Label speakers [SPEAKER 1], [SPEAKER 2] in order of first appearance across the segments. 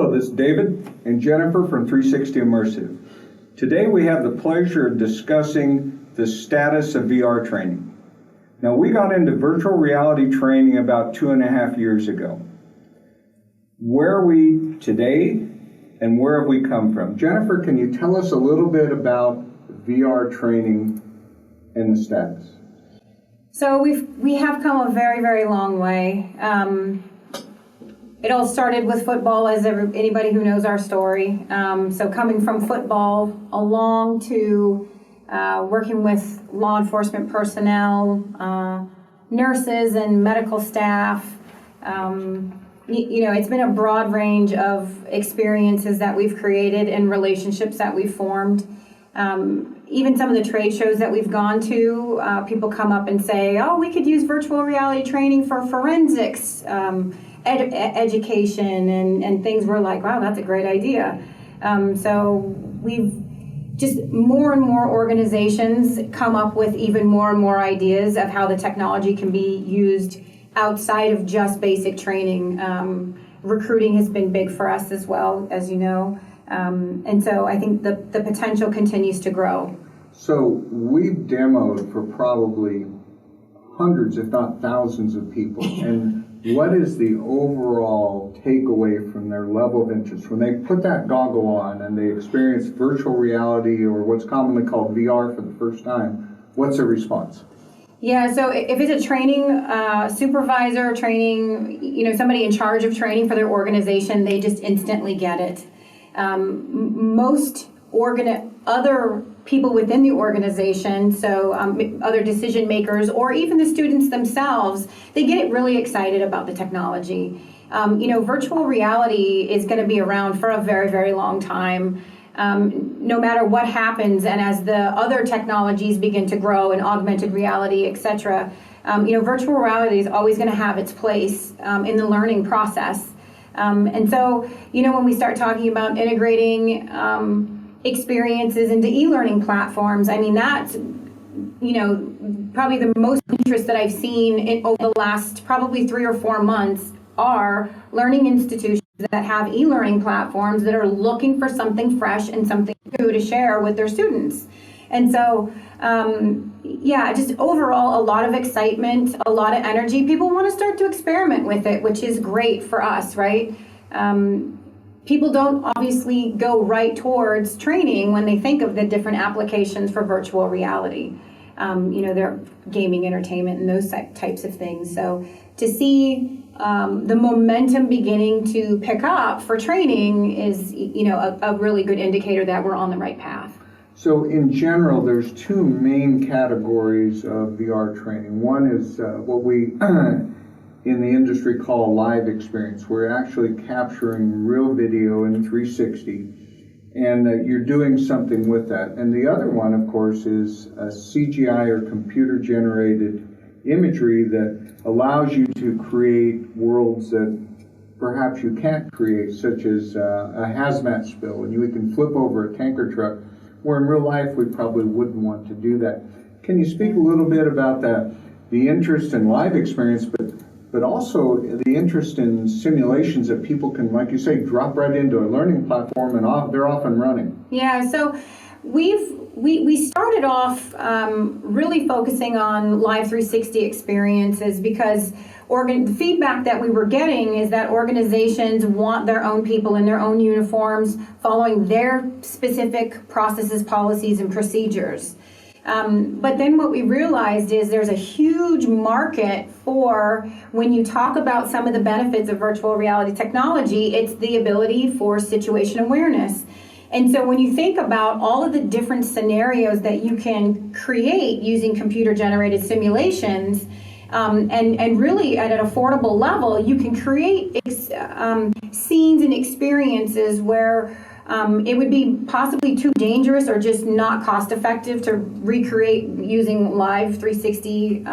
[SPEAKER 1] Hello, this is David and Jennifer from 360 Immersive. Today we have the pleasure of discussing the status of VR training. Now, we got into virtual reality training about 2.5 years ago. Where are we today and where have we come from? Jennifer, can you tell us a little bit about VR training and the status?
[SPEAKER 2] So we have come a very, very long way. It all started with football, as anybody who knows our story. So coming from football along to working with law enforcement personnel, nurses and medical staff. It's been a broad range of experiences that we've created and relationships that we've formed. Even some of the trade shows that we've gone to, people come up and say, oh, we could use virtual reality training for forensics education and things. We're like, wow, that's a great idea. So we've just more and more organizations come up with even more and more ideas of how the technology can be used outside of just basic training. Recruiting has been big for us as well, as you know. And so I think the potential continues to grow. So
[SPEAKER 1] we've demoed for probably hundreds, if not thousands of people. And what is the overall takeaway from their level of interest? When they put that goggle on and they experience virtual reality or what's commonly called VR for the first time, what's their response?
[SPEAKER 2] Yeah, so if it's a training supervisor, somebody in charge of training for their organization, they just instantly get it. Most other people within the organization, so other decision makers or even the students themselves, they get really excited about the technology. Virtual reality is going to be around for a very, very long time. No matter what happens, and as the other technologies begin to grow and augmented reality, etc., virtual reality is always going to have its place in the learning process. And so, when we start talking about integrating experiences into e-learning platforms, I mean, that's, probably the most interest that I've seen over the last probably 3 or 4 months are learning institutions that have e-learning platforms that are looking for something fresh and something new to share with their students. And so, just overall, a lot of excitement, a lot of energy. People want to start to experiment with it, which is great for us, right? People don't obviously go right towards training when they think of the different applications for virtual reality. They're gaming, entertainment, and those types of things. So to see the momentum beginning to pick up for training is, a really good indicator that we're on the right path.
[SPEAKER 1] So in general, there's 2 main categories of VR training. One is what we in the industry call live experience. We're actually capturing real video in 360, and you're doing something with that. And the other one, of course, is a CGI or computer-generated imagery that allows you to create worlds that perhaps you can't create, such as a hazmat spill, and we can flip over a tanker truck, where in real life we probably wouldn't want to do that. Can you speak a little bit about the interest in live experience, but also the interest in simulations that people can, like you say, drop right into a learning platform and they're off and running?
[SPEAKER 2] Yeah, so we started off really focusing on live 360 experiences because the feedback that we were getting is that organizations want their own people in their own uniforms following their specific processes, policies, and procedures. But then what we realized is there's a huge market for, when you talk about some of the benefits of virtual reality technology, it's the ability for situation awareness. And so when you think about all of the different scenarios that you can create using computer-generated simulations, and really at an affordable level, you can create scenes and experiences where it would be possibly too dangerous or just not cost effective to recreate using live 360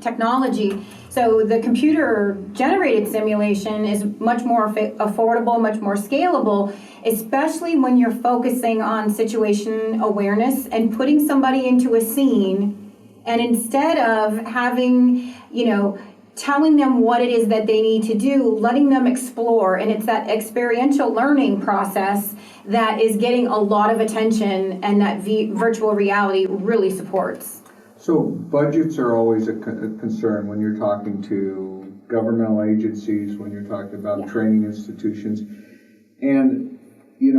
[SPEAKER 2] technology. So the computer generated simulation is much more affordable, much more scalable, especially when you're focusing on situation awareness and putting somebody into a scene. And instead of having, telling them what it is that they need to do, letting them explore. And it's that experiential learning process that is getting a lot of attention and that virtual reality really supports.
[SPEAKER 1] So budgets are always a concern when you're talking to governmental agencies, when you're talking about training institutions. And,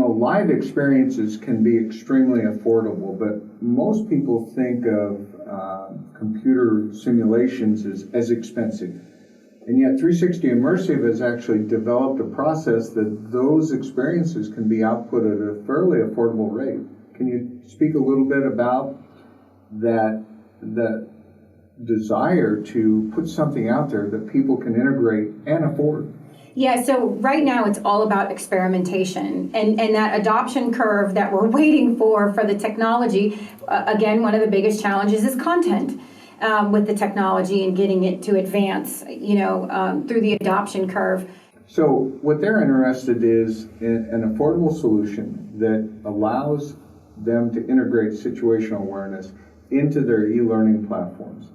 [SPEAKER 1] live experiences can be extremely affordable, but most people think of computer simulations as expensive. And yet 360 Immersive has actually developed a process that those experiences can be output at a fairly affordable rate. Can you speak a little bit about that desire to put something out there that people can integrate and afford?
[SPEAKER 2] Yeah, so right now it's all about experimentation and that adoption curve that we're waiting for the technology. Again, one of the biggest challenges is content with the technology and getting it to advance, through the adoption curve.
[SPEAKER 1] So what they're interested is in an affordable solution that allows them to integrate situational awareness into their e-learning platforms.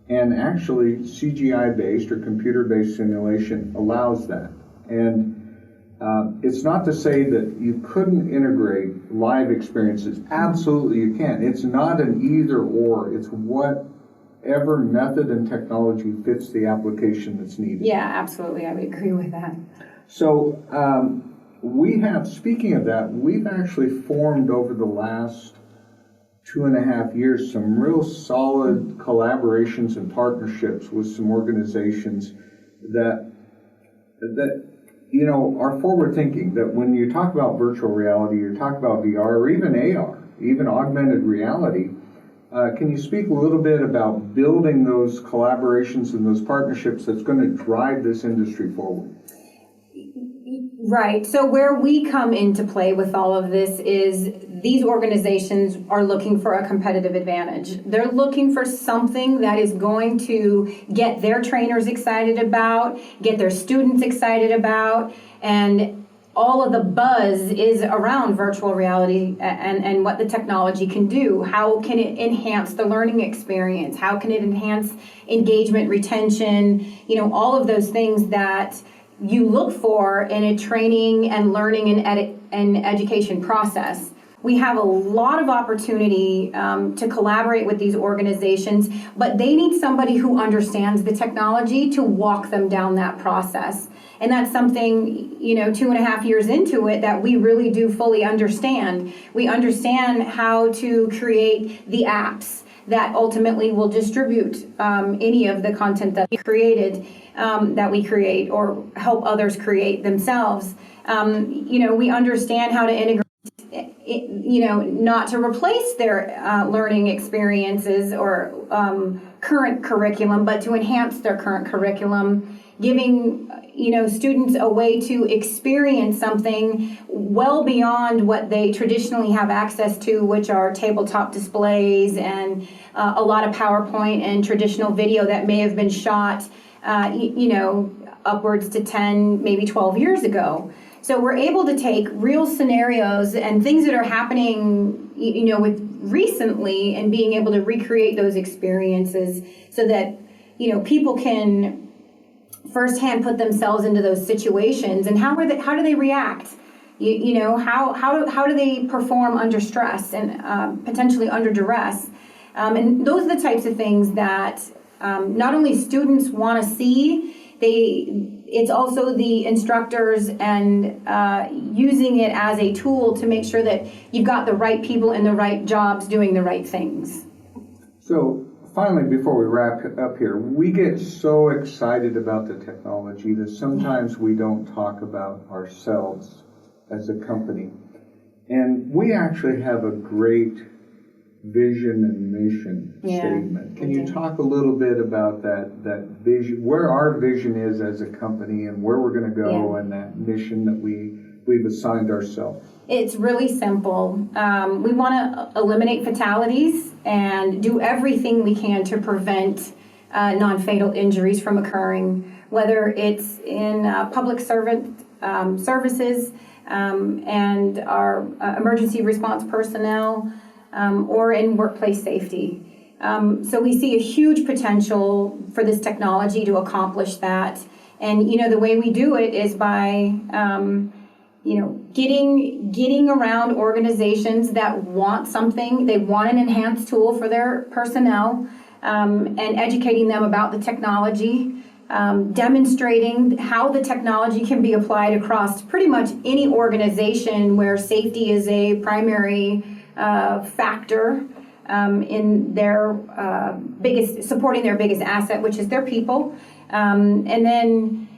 [SPEAKER 1] And actually, CGI-based or computer-based simulation allows that. And it's not to say that you couldn't integrate live experiences. Absolutely you can. It's not an either or. It's whatever method and technology fits the application that's needed.
[SPEAKER 2] Yeah, absolutely. I would agree with that.
[SPEAKER 1] So speaking of that, we've actually formed over the last 2.5 years some real solid collaborations and partnerships with some organizations that are forward thinking, that when you talk about virtual reality, you talk about VR or even AR, even augmented reality. Can you speak a little bit about building those collaborations and those partnerships that's going to drive this industry forward?
[SPEAKER 2] Right. So where we come into play with all of this is these organizations are looking for a competitive advantage. They're looking for something that is going to get their trainers excited about, get their students excited about, and all of the buzz is around virtual reality and what the technology can do. How can it enhance the learning experience? How can it enhance engagement, retention, all of those things that you look for in a training and learning and education process. We have a lot of opportunity to collaborate with these organizations, but they need somebody who understands the technology to walk them down that process. And that's something, 2.5 years into it, that we really do fully understand. We understand how to create the apps that ultimately will distribute any of the content that we create or help others create themselves. We understand how to integrate, not to replace their learning experiences or current curriculum, but to enhance their current curriculum, giving students a way to experience something well beyond what they traditionally have access to, which are tabletop displays and a lot of PowerPoint and traditional video that may have been shot, upwards to 10, maybe 12 years ago. So we're able to take real scenarios and things that are happening, with recently, and being able to recreate those experiences so that, people can firsthand put themselves into those situations, and how do they react? How do they perform under stress and potentially under duress? And those are the types of things that not only students want to see, it's also the instructors and using it as a tool to make sure that you've got the right people in the right jobs doing the right things.
[SPEAKER 1] So finally, before we wrap up here, we get so excited about the technology that sometimes we don't talk about ourselves as a company. And we actually have a great vision and mission statement. Can you talk a little bit about that vision, where our vision is as a company and where we're going to go and that mission that we've assigned ourselves?
[SPEAKER 2] It's really simple. We want to eliminate fatalities and do everything we can to prevent non-fatal injuries from occurring, whether it's in public servant services and our emergency response personnel, or in workplace safety. So we see a huge potential for this technology to accomplish that. And, the way we do it is by, getting around organizations that want something, they want an enhanced tool for their personnel, and educating them about the technology, demonstrating how the technology can be applied across pretty much any organization where safety is a primary factor in their supporting their biggest asset, which is their people. And then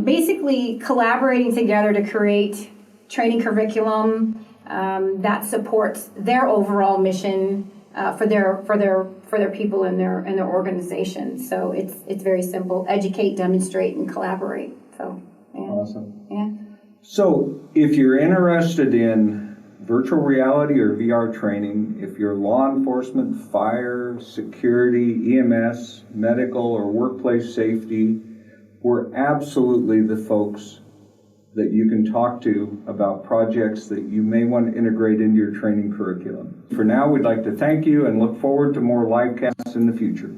[SPEAKER 2] basically collaborating together to create training curriculum that supports their overall mission for their people and their organization. So it's very simple: educate, demonstrate, and collaborate. So yeah.
[SPEAKER 1] Awesome.
[SPEAKER 2] Yeah.
[SPEAKER 1] So if you're interested in virtual reality or VR training, if you're law enforcement, fire, security, EMS, medical, or workplace safety, we're absolutely the folks that you can talk to about projects that you may want to integrate into your training curriculum. For now, we'd like to thank you and look forward to more live casts in the future.